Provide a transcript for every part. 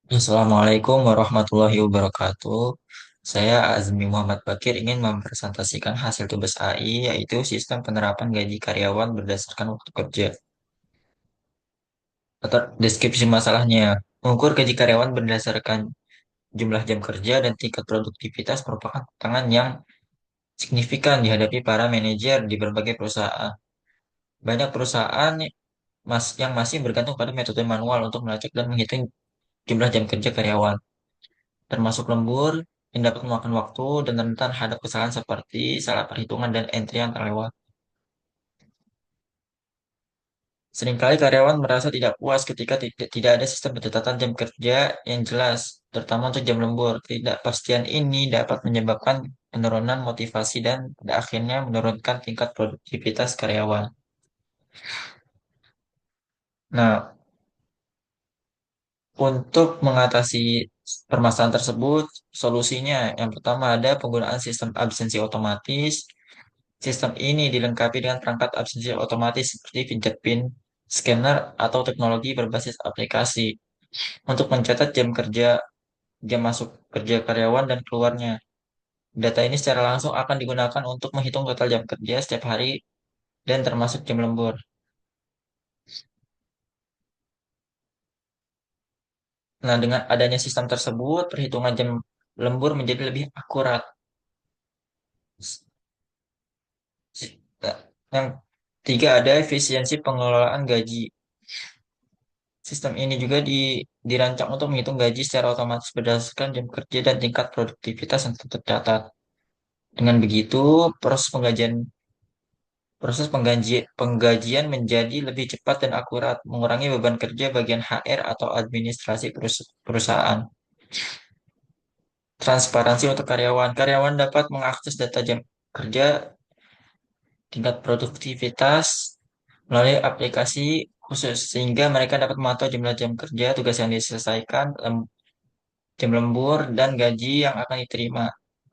Assalamualaikum warahmatullahi wabarakatuh. Saya Azmi Muhammad Bakir ingin mempresentasikan hasil tugas AI, yaitu sistem penerapan gaji karyawan berdasarkan waktu kerja. Atau deskripsi masalahnya, mengukur gaji karyawan berdasarkan jumlah jam kerja dan tingkat produktivitas merupakan tantangan yang signifikan dihadapi para manajer di berbagai perusahaan. Banyak perusahaan yang masih bergantung pada metode manual untuk melacak dan menghitung jumlah jam kerja karyawan, termasuk lembur yang dapat memakan waktu dan rentan terhadap kesalahan seperti salah perhitungan dan entry yang terlewat. Seringkali karyawan merasa tidak puas ketika tidak ada sistem pencatatan jam kerja yang jelas, terutama untuk jam lembur. Ketidakpastian ini dapat menyebabkan penurunan motivasi dan pada akhirnya menurunkan tingkat produktivitas karyawan. Nah, untuk mengatasi permasalahan tersebut, solusinya yang pertama ada penggunaan sistem absensi otomatis. Sistem ini dilengkapi dengan perangkat absensi otomatis seperti fingerprint, scanner, atau teknologi berbasis aplikasi untuk mencatat jam kerja, jam masuk kerja karyawan dan keluarnya. Data ini secara langsung akan digunakan untuk menghitung total jam kerja setiap hari dan termasuk jam lembur. Nah, dengan adanya sistem tersebut, perhitungan jam lembur menjadi lebih akurat. Nah, yang tiga ada efisiensi pengelolaan gaji. Sistem ini juga dirancang untuk menghitung gaji secara otomatis berdasarkan jam kerja dan tingkat produktivitas yang tercatat. Dengan begitu, penggajian menjadi lebih cepat dan akurat, mengurangi beban kerja bagian HR atau administrasi perusahaan. Transparansi untuk karyawan. Karyawan dapat mengakses data jam kerja, tingkat produktivitas melalui aplikasi khusus, sehingga mereka dapat memantau jumlah jam kerja, tugas yang diselesaikan, jam lembur, dan gaji yang akan diterima.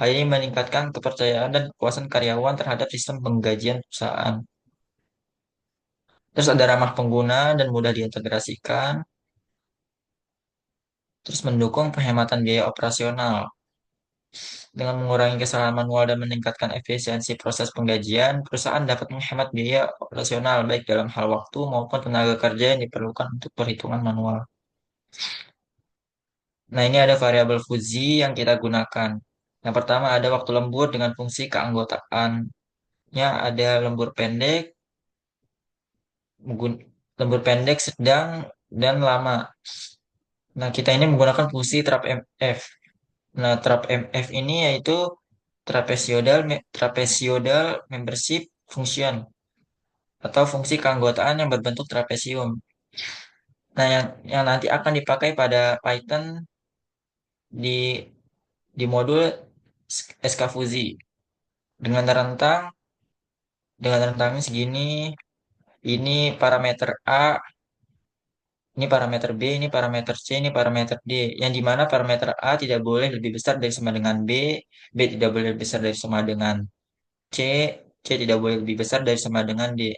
Hal ini meningkatkan kepercayaan dan kepuasan karyawan terhadap sistem penggajian perusahaan. Terus ada ramah pengguna dan mudah diintegrasikan. Terus mendukung penghematan biaya operasional. Dengan mengurangi kesalahan manual dan meningkatkan efisiensi proses penggajian, perusahaan dapat menghemat biaya operasional baik dalam hal waktu maupun tenaga kerja yang diperlukan untuk perhitungan manual. Nah, ini ada variabel Fuji yang kita gunakan. Yang pertama ada waktu lembur dengan fungsi keanggotaan. Ada menggun- lembur pendek, sedang, dan lama. Nah, kita ini menggunakan fungsi trap MF. Nah, trap MF ini yaitu trapeziodal membership function atau fungsi keanggotaan yang berbentuk trapesium. Nah, yang nanti akan dipakai pada Python di di modul SKFuzi dengan rentang dengan rentangnya segini. Ini parameter A, ini parameter B, ini parameter C, ini parameter D. Yang dimana parameter A tidak boleh lebih besar dari sama dengan B tidak boleh lebih besar dari sama dengan C, C tidak boleh lebih besar dari sama dengan D.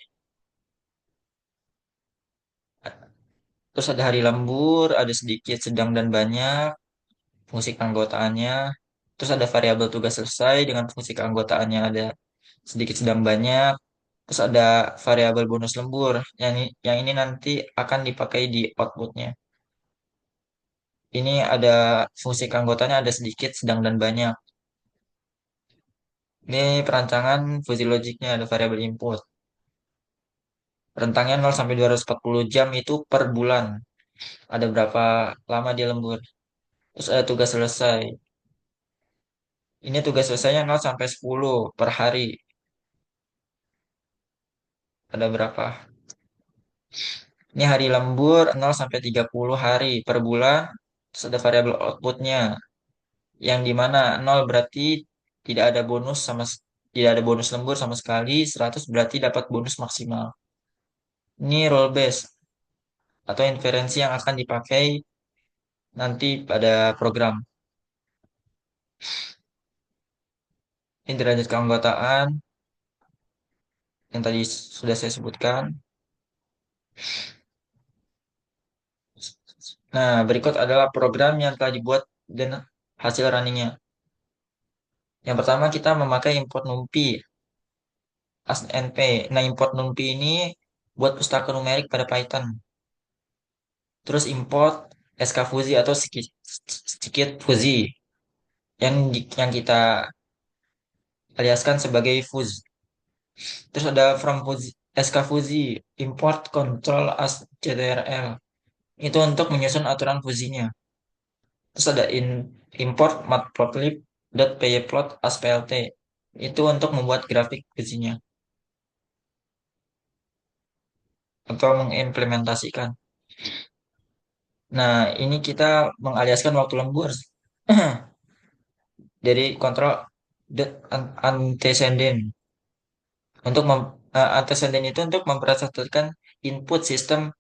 Terus ada hari lembur, ada sedikit, sedang, dan banyak, fungsi keanggotaannya. Terus ada variabel tugas selesai dengan fungsi keanggotaannya ada sedikit, sedang, banyak. Terus ada variabel bonus lembur, yang ini nanti akan dipakai di outputnya. Ini ada fungsi keanggotaannya ada sedikit, sedang, dan banyak. Ini perancangan fuzzy logicnya ada variabel input. Rentangnya 0 sampai 240 jam itu per bulan. Ada berapa lama dia lembur. Terus ada tugas selesai. Ini tugas selesainya 0 sampai 10 per hari. Ada berapa? Ini hari lembur 0 sampai 30 hari per bulan. Terus ada variabel outputnya. Yang dimana 0 berarti tidak ada tidak ada bonus lembur sama sekali. 100 berarti dapat bonus maksimal. Ini role based atau inferensi yang akan dipakai nanti pada program. Ini derajat keanggotaan yang tadi sudah saya sebutkan. Nah, berikut adalah program yang telah dibuat dan hasil runningnya. Yang pertama kita memakai import NumPy as NP. Nah, import NumPy ini buat pustaka numerik pada Python. Terus import skfuzzy atau sedikit fuzzy yang kita aliaskan sebagai fuzz. Terus ada from fuzzy, skfuzzy import control as ctrl. Itu untuk menyusun aturan fuzzinya. Terus ada import matplotlib.pyplot as plt. Itu untuk membuat grafik fuzzinya atau mengimplementasikan. Nah, ini kita mengaliaskan waktu lembur dari kontrol antecedent untuk antecedent itu untuk mempersatukan input sistem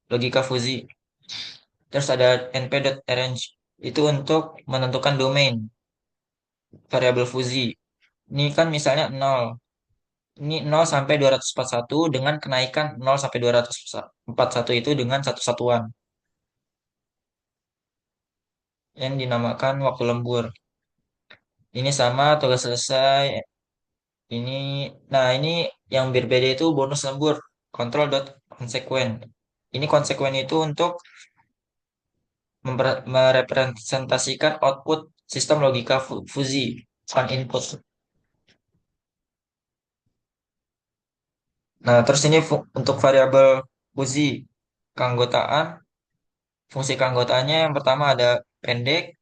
logika fuzzy. Terus ada np.arrange itu untuk menentukan domain variabel fuzzy. Ini kan misalnya 0. Ini 0 sampai 241 dengan kenaikan 0 sampai 241 itu dengan satu satuan yang dinamakan waktu lembur. Ini sama tugas selesai. Ini, nah ini yang berbeda itu bonus lembur, control dot konsekuen. Ini konsekuen itu untuk merepresentasikan output sistem logika fuzzy, bukan input. Nah, terus ini untuk variabel fuzzy keanggotaan, fungsi keanggotaannya yang pertama ada pendek,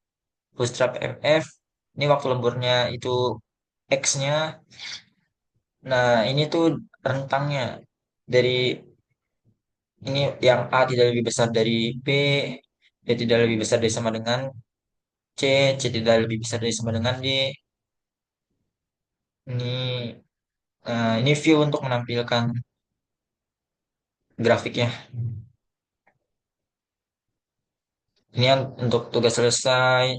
bootstrap mf, ini waktu lemburnya itu x-nya. Nah, ini tuh rentangnya dari ini yang A tidak lebih besar dari B, B tidak lebih besar dari sama dengan C, C tidak lebih besar dari sama dengan D. Ini, ini view untuk menampilkan grafiknya. Ini yang untuk tugas selesai,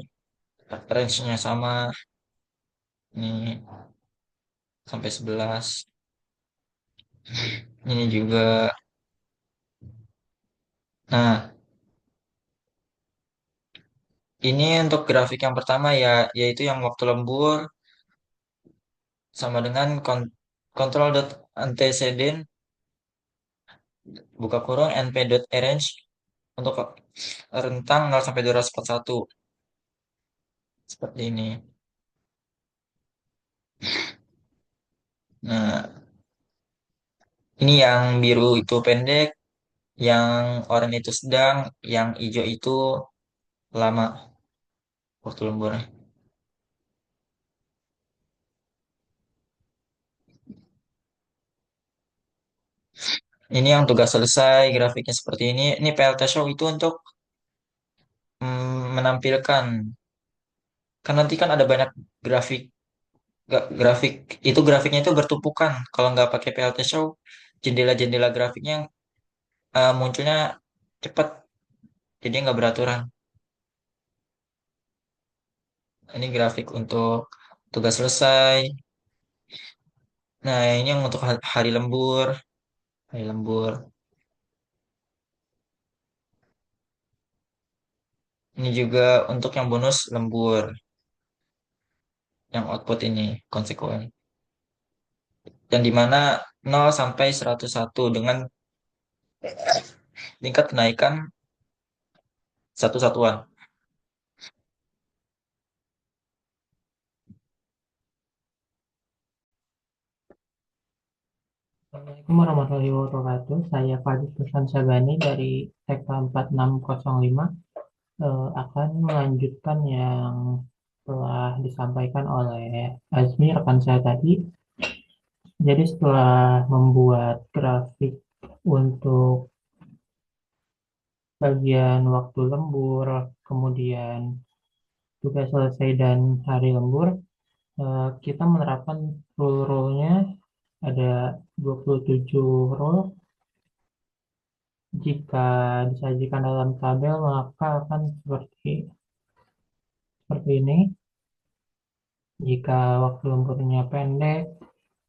range-nya sama. Ini sampai 11. Ini juga. Nah, ini untuk grafik yang pertama ya, yaitu yang waktu lembur sama dengan control dot antecedent buka kurung np.arrange untuk rentang 0 sampai 241 seperti ini. Nah, ini yang biru itu pendek, yang oranye itu sedang, yang hijau itu lama waktu lemburnya. Ini yang tugas selesai, grafiknya seperti ini. Ini PLT Show itu untuk menampilkan, kan nanti kan ada banyak grafik, grafik itu grafiknya itu bertumpukan. Kalau nggak pakai PLT Show, jendela-jendela grafiknya munculnya cepat, jadi nggak beraturan. Ini grafik untuk tugas selesai. Nah, ini yang untuk hari lembur, hari lembur. Ini juga untuk yang bonus lembur, yang output ini konsekuen. Yang dimana 0 sampai 101 dengan tingkat kenaikan satu satuan. Assalamualaikum warahmatullahi wabarakatuh. Saya Fadil Tusan Sabani dari TK 4605 akan melanjutkan yang telah disampaikan oleh Azmi rekan saya tadi. Jadi setelah membuat grafik untuk bagian waktu lembur, kemudian tugas selesai dan hari lembur, kita menerapkan rule-nya ada 27 rule. Jika disajikan dalam tabel, maka akan seperti ini. Jika waktu lemburnya pendek,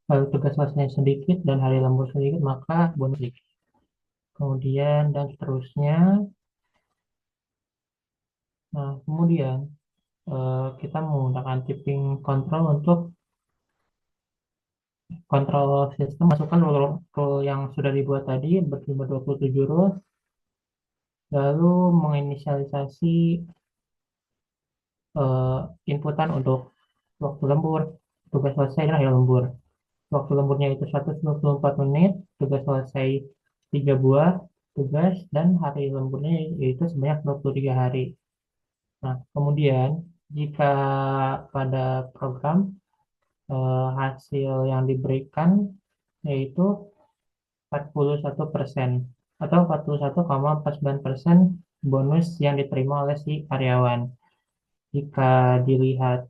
lalu tugas selesai sedikit, dan hari lembur sedikit, maka bonus sedikit. Kemudian dan seterusnya, Nah, kemudian kita menggunakan tipping control untuk kontrol sistem, masukkan rule yang sudah dibuat tadi berjumlah 27 rules, lalu menginisialisasi eh, inputan untuk waktu lembur, tugas selesai, dan akhir lembur. Waktu lemburnya itu 124 menit, tugas selesai 3 buah tugas, dan hari lemburnya yaitu sebanyak 23 hari. Nah, kemudian jika pada program hasil yang diberikan yaitu 41% atau 41,49% bonus yang diterima oleh si karyawan. Jika dilihat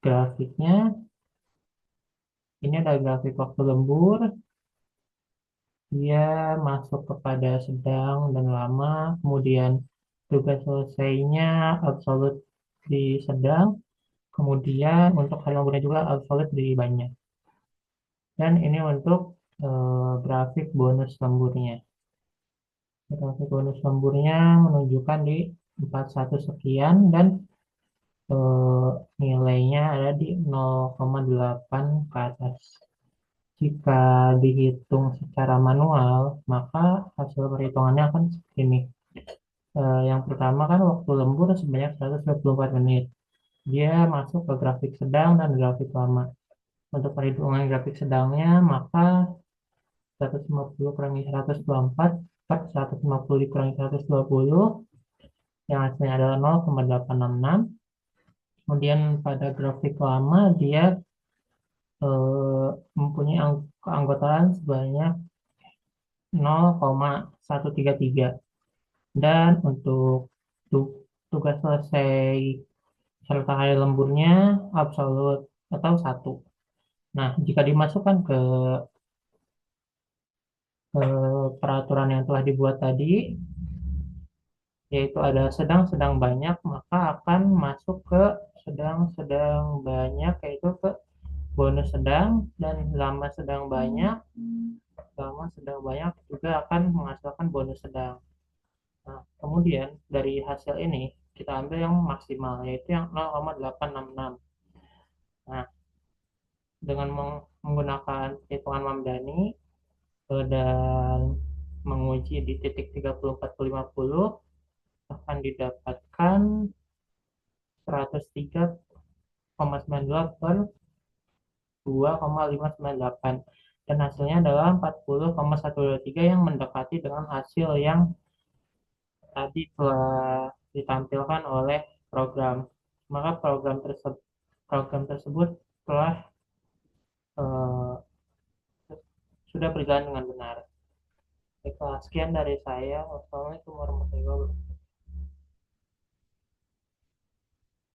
grafiknya, ini ada grafik waktu lembur, dia masuk kepada sedang dan lama, kemudian tugas selesainya absolut di sedang, kemudian untuk hari lemburnya juga absolut di banyak. Dan ini untuk grafik bonus lemburnya. Grafik bonus lemburnya menunjukkan di 41 sekian dan eh, nilainya ada di 0,8 ke atas. Jika dihitung secara manual, maka hasil perhitungannya akan seperti ini. Yang pertama kan waktu lembur sebanyak 124 menit. Dia masuk ke grafik sedang dan grafik lama. Untuk perhitungan grafik sedangnya, maka 150 kurangi 124 per 150 dikurangi 120, yang hasilnya adalah 0,866. Kemudian pada grafik lama dia mempunyai keanggotaan sebanyak 0,133, dan untuk tugas selesai serta hari lemburnya absolut atau satu. Nah, jika dimasukkan ke peraturan yang telah dibuat tadi, yaitu ada sedang-sedang banyak, maka akan masuk ke sedang-sedang banyak, yaitu ke bonus sedang, dan lama sedang banyak juga akan menghasilkan bonus sedang. Nah, kemudian dari hasil ini kita ambil yang maksimal, yaitu yang 0,866. Nah, dengan menggunakan hitungan Mamdani dan menguji di titik 30, 40, 50, akan didapatkan 103,92 per 2,598, dan hasilnya adalah 40,123 yang mendekati dengan hasil yang tadi telah ditampilkan oleh program. Maka program tersebut telah eh, sudah berjalan dengan benar. Baiklah, sekian dari saya. Wassalamualaikum warahmatullahi wabarakatuh.